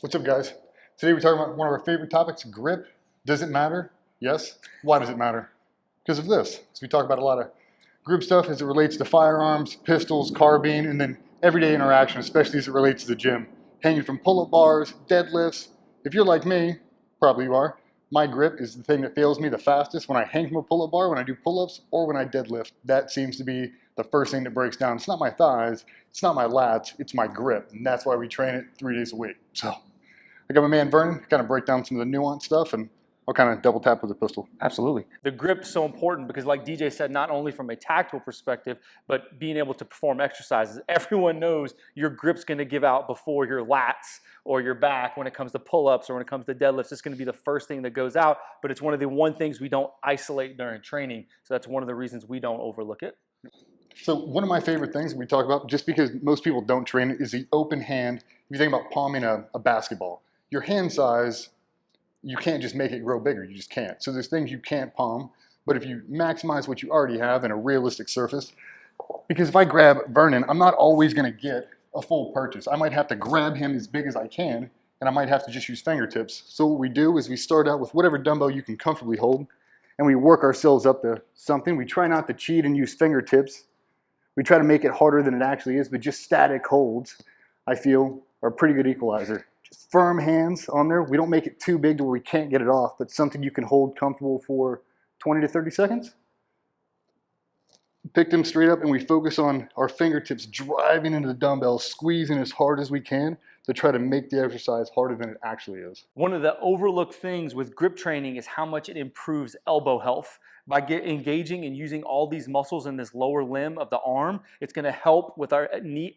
What's up, guys? Today we're talking about one of our favorite topics, grip. Does it matter? Yes. Why does it matter? Because of this. So we talk about a lot of grip stuff as it relates to firearms, pistols, carbine, and then everyday interaction, especially as it relates to the gym. Hanging from pull-up bars, deadlifts. If you're like me, probably you are, my grip is the thing that fails me the fastest when I hang from a pull-up bar, when I do pull-ups, or when I deadlift. That seems to be the first thing that breaks down. It's not my thighs, it's not my lats, it's my grip. And that's why we train it 3 days a week. So I got my man Vernon, kind of break down some of the nuanced stuff, and I'll kind of double tap with the pistol. Absolutely. The grip's so important because, like DJ said, not only from a tactical perspective, but being able to perform exercises. Everyone knows your grip's going to give out before your lats or your back when it comes to pull-ups or when it comes to deadlifts. It's going to be the first thing that goes out, but it's one of the things we don't isolate during training. So that's one of the reasons we don't overlook it. So one of my favorite things we talk about, just because most people don't train it, is the open hand. If you think about palming a basketball, your hand size, you can't just make it grow bigger. You just can't. So there's things you can't palm, but if you maximize what you already have in a realistic surface, because if I grab Vernon, I'm not always going to get a full purchase. I might have to grab him as big as I can, and I might have to just use fingertips. So what we do is we start out with whatever dumbbell you can comfortably hold, and we work ourselves up to something. We try not to cheat and use fingertips. We try to make it harder than it actually is, but just static holds, I feel, are a pretty good equalizer. Just firm hands on there. We don't make it too big to where we can't get it off, but something you can hold comfortable for 20 to 30 seconds. Pick them straight up, and we focus on our fingertips driving into the dumbbells, squeezing as hard as we can to try to make the exercise harder than it actually is. One of the overlooked things with grip training is how much it improves elbow health. By engaging and using all these muscles in this lower limb of the arm, it's going to help with our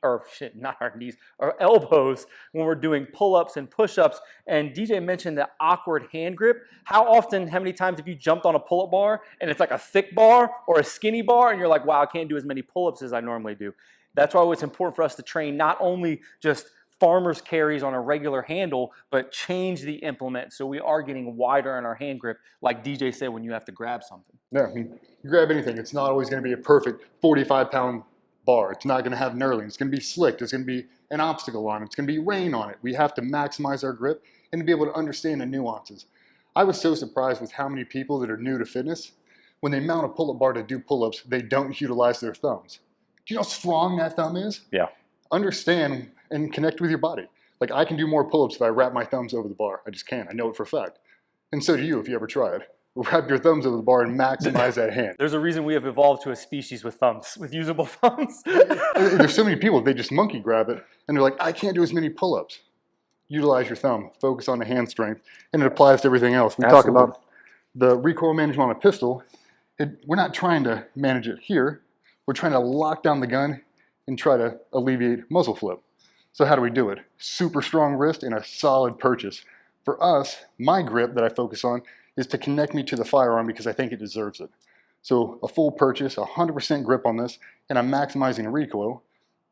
our elbows when we're doing pull-ups and push-ups. And DJ mentioned the awkward hand grip. How many times have you jumped on a pull-up bar and it's like a thick bar or a skinny bar and you're like, wow, I can't do as many pull-ups as I normally do. That's why it's important for us to train not only just farmer's carries on a regular handle, but change the implement so we are getting wider in our hand grip, like DJ said, when you have to grab something. Yeah, I mean, you grab anything, it's not always going to be a perfect 45-pound bar. It's not going to have knurling. It's going to be slick. There's going to be an obstacle on it. It's going to be rain on it. We have to maximize our grip and to be able to understand the nuances. I was so surprised with how many people that are new to fitness, when they mount a pull-up bar to do pull-ups, they don't utilize their thumbs. Do you know how strong that thumb is? Yeah. Understand and connect with your body. Like, I can do more pull-ups if I wrap my thumbs over the bar. I just can. I know it for a fact. And so do you if you ever try it. Wrap your thumbs over the bar and maximize that hand. There's a reason we have evolved to a species with thumbs, with usable thumbs. There's so many people, they just monkey grab it, and they're like, I can't do as many pull-ups. Utilize your thumb. Focus on the hand strength. And it applies to everything else. We talk about the recoil management on a pistol. We're not trying to manage it here. We're trying to lock down the gun and try to alleviate muzzle flip. So how do we do it? Super strong wrist and a solid purchase. For us, my grip that I focus on is to connect me to the firearm because I think it deserves it. So a full purchase, 100% grip on this, and I'm maximizing recoil.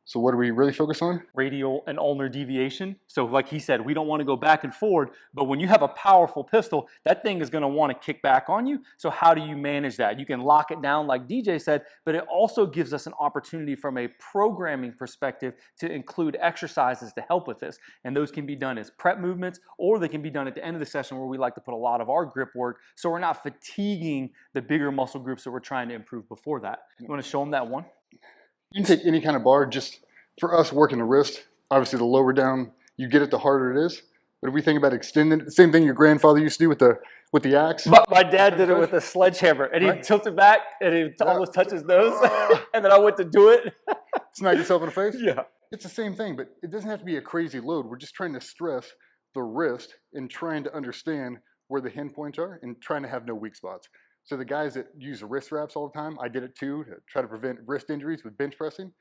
So what do we really focus on? Radial and ulnar deviation. So like he said, we don't want to go back and forward, but when you have a powerful pistol, that thing is going to want to kick back on you. So how do you manage that? You can lock it down like DJ said, but it also gives us an opportunity from a programming perspective to include exercises to help with this. And those can be done as prep movements, or they can be done at the end of the session where we like to put a lot of our grip work so we're not fatiguing the bigger muscle groups that we're trying to improve before that. You want to show them that one? You can take any kind of bar. Just for us working the wrist, obviously the lower down you get it, the harder it is. But if we think about extending it, the same thing your grandfather used to do with the axe. My dad did it with a sledgehammer, and he tilted back, and he almost touched his nose, and then I went to do it. Smack yourself in the face? Yeah. It's the same thing, but it doesn't have to be a crazy load. We're just trying to stress the wrist and trying to understand where the hinge points are and trying to have no weak spots. So the guys that use wrist wraps all the time, I did it too to try to prevent wrist injuries with bench pressing.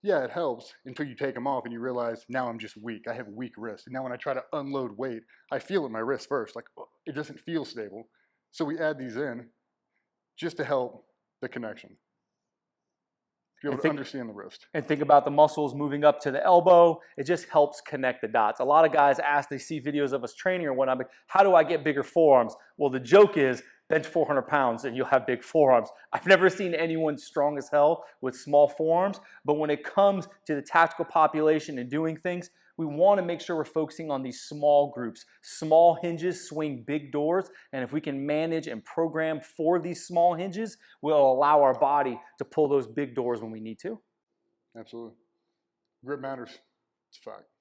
Yeah, it helps until you take them off and you realize now I'm just weak. I have weak wrists. And now when I try to unload weight, I feel it in my wrist first. Like, it doesn't feel stable. So we add these in just to help the connection. Be able to understand the wrist. And think about the muscles moving up to the elbow. It just helps connect the dots. A lot of guys ask, they see videos of us training or whatnot, like, how do I get bigger forearms? Well, the joke is bench 400 pounds and you'll have big forearms. I've never seen anyone strong as hell with small forearms, but when it comes to the tactical population and doing things, we want to make sure we're focusing on these small groups. Small hinges swing big doors, and if we can manage and program for these small hinges, we'll allow our body to pull those big doors when we need to. Absolutely. Grip matters. It's a fact.